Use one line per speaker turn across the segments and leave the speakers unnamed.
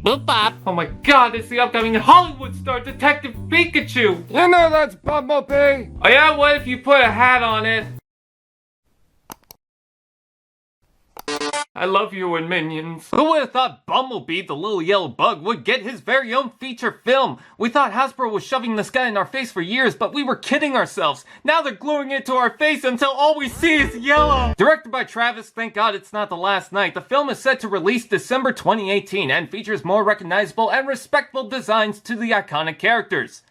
beep boop bop. Oh my god, it's the upcoming Hollywood star Detective Pikachu!
You know that's Bumblebee!
Oh yeah, what if you put a hat on it? I love you and Minions. Who would have thought Bumblebee, the little yellow bug, would get his very own feature film? We thought Hasbro was shoving this guy in our face for years, but we were kidding ourselves. Now they're gluing it to our face until all we see is yellow. Directed by Travis, thank God it's not the last night, the film is set to release December 2018 and features more recognizable and respectful designs to the iconic characters.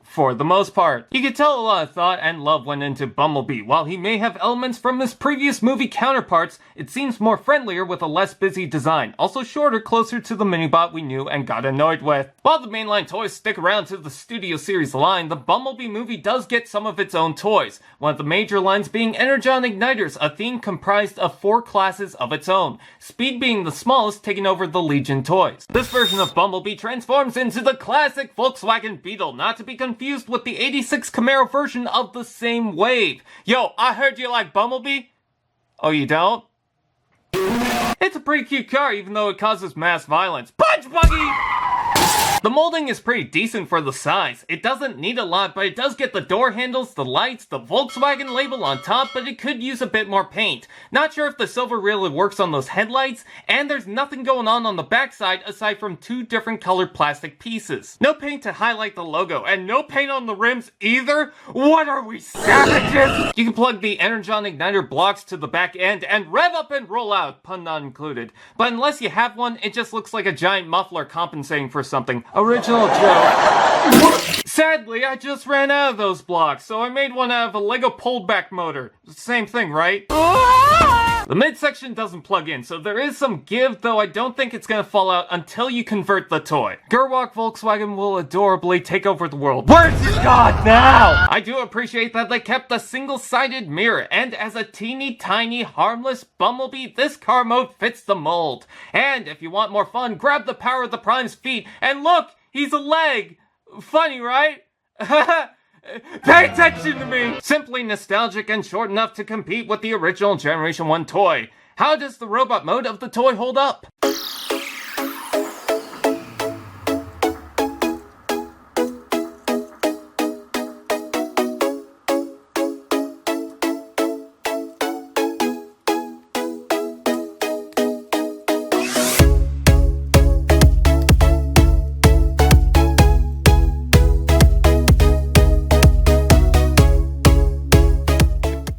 For the most part. You can tell a lot of thought and love went into Bumblebee. While he may have elements from his previous movie counterparts, it seems more friendlier with a less busy design. Also shorter, closer to the Minibot we knew and got annoyed with. While the mainline toys stick around to the Studio Series line, the Bumblebee movie does get some of its own toys. One of the major lines being Energon Igniters, a theme comprised of 4 classes of its own. Speed being the smallest, taking over the Legion toys. This version of Bumblebee transforms into the classic Volkswagen Beetle, not to be confused with the 86 Camaro version of the same wave. Yo, I heard you like Bumblebee? Oh, you don't? It's a pretty cute car, even though it causes mass violence. Punch buggy! The molding is pretty decent for the size. It doesn't need a lot, but it does get the door handles, the lights, the Volkswagen label on top, but it could use a bit more paint. Not sure if the silver really works on those headlights, and there's nothing going on the backside aside from 2 different colored plastic pieces. No paint to highlight the logo, and no paint on the rims either? What are we, savages? You can plug the Energon Igniter blocks to the back end and rev up and roll out, pun not included. But unless you have one, it just looks like a giant muffler compensating for something. Original joke. Sadly, I just ran out of those blocks, so I made one out of a Lego pulled-back motor. Same thing, right? The midsection doesn't plug in, so there is some give, though I don't think it's gonna fall out until you convert the toy. Gerwalk Volkswagen will adorably take over the world. Where's your god now? I do appreciate that they kept the single-sided mirror, and as a teeny tiny harmless Bumblebee, this car mode fits the mold. And if you want more fun, grab the power of the Prime's feet, and look, he's a leg. Funny, right? Pay attention to me! Simply nostalgic and short enough to compete with the original Generation 1 toy. How does the robot mode of the toy hold up?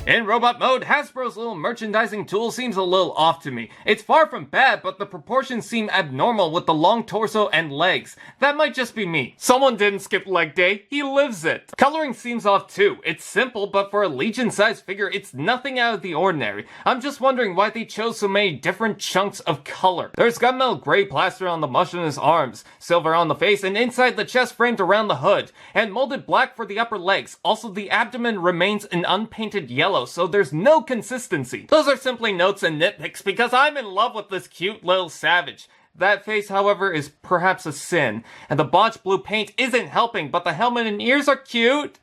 In robot mode, Hasbro's little merchandising tool seems a little off to me. It's far from bad, but the proportions seem abnormal with the long torso and legs. That might just be me. Someone didn't skip leg day, he lives it. Coloring seems off too. It's simple, but for a Legion-sized figure, it's nothing out of the ordinary. I'm just wondering why they chose so many different chunks of color. There's gunmetal gray plaster on the motionless arms, silver on the face and inside the chest framed around the hood, and molded black for the upper legs. Also, the abdomen remains an unpainted yellow, so there's no consistency. Those are simply notes and nitpicks because I'm in love with this cute little savage. That face, however, is perhaps a sin, and the botched blue paint isn't helping, but the helmet and ears are cute.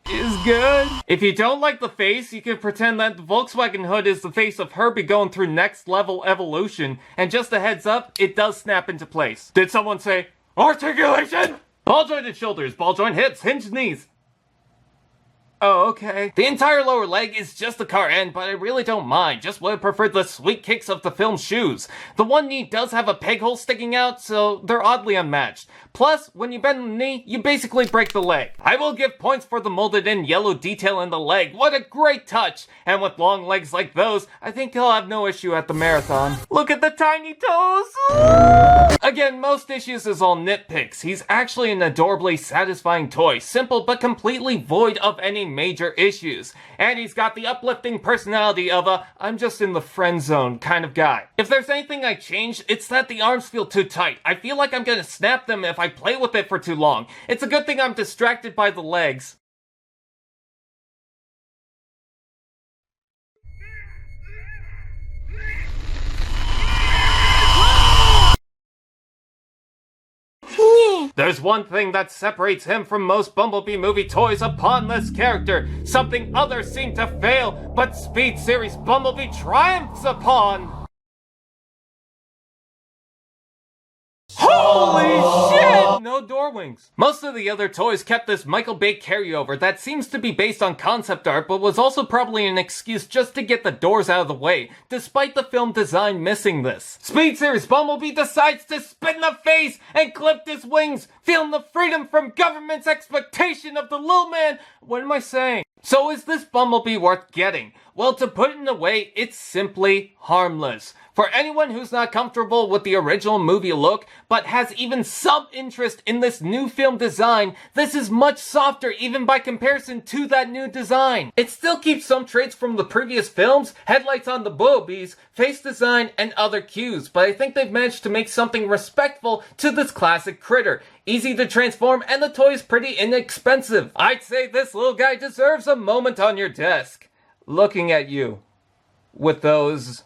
Is good. If you don't like the face, you can pretend that the Volkswagen hood is the face of Herbie going through next level evolution, and just a heads up, it does snap into place. Did someone say, articulation? Ball jointed shoulders, ball joint hips, hinged knees. Oh, okay. The entire lower leg is just the car end, but I really don't mind. Just would have preferred the sweet kicks of the film's shoes. The one knee does have a peg hole sticking out, so they're oddly unmatched. Plus, when you bend the knee, you basically break the leg. I will give points for the molded in yellow detail in the leg. What a great touch! And with long legs like those, I think he'll have no issue at the marathon. Look at the tiny toes! Again, most issues is all nitpicks. He's actually an adorably satisfying toy. Simple, but completely void of any major issues. And he's got the uplifting personality of a I'm just in the friend zone kind of guy. If there's anything I changed, it's that the arms feel too tight. I feel like I'm gonna snap them if I play with it for too long. It's a good thing I'm distracted by the legs. There's one thing that separates him from most Bumblebee movie toys upon this character, something others seem to fail, but Speed Series Bumblebee triumphs upon. Holy shit! No door wings. Most of the other toys kept this Michael Bay carryover that seems to be based on concept art, but was also probably an excuse just to get the doors out of the way, despite the film design missing this. Speed Series Bumblebee decides to spit in the face and clip his wings, feeling the freedom from government's expectation of the little man. What am I saying? So is this Bumblebee worth getting? Well, to put it in a way, it's simply harmless. For anyone who's not comfortable with the original movie look, but has even some interest in this new film design, this is much softer even by comparison to that new design. It still keeps some traits from the previous films, headlights on the Bumblebees, face design, and other cues, but I think they've managed to make something respectful to this classic critter. Easy to transform, and the toy is pretty inexpensive. I'd say this little guy deserves a moment on your desk, looking at you with those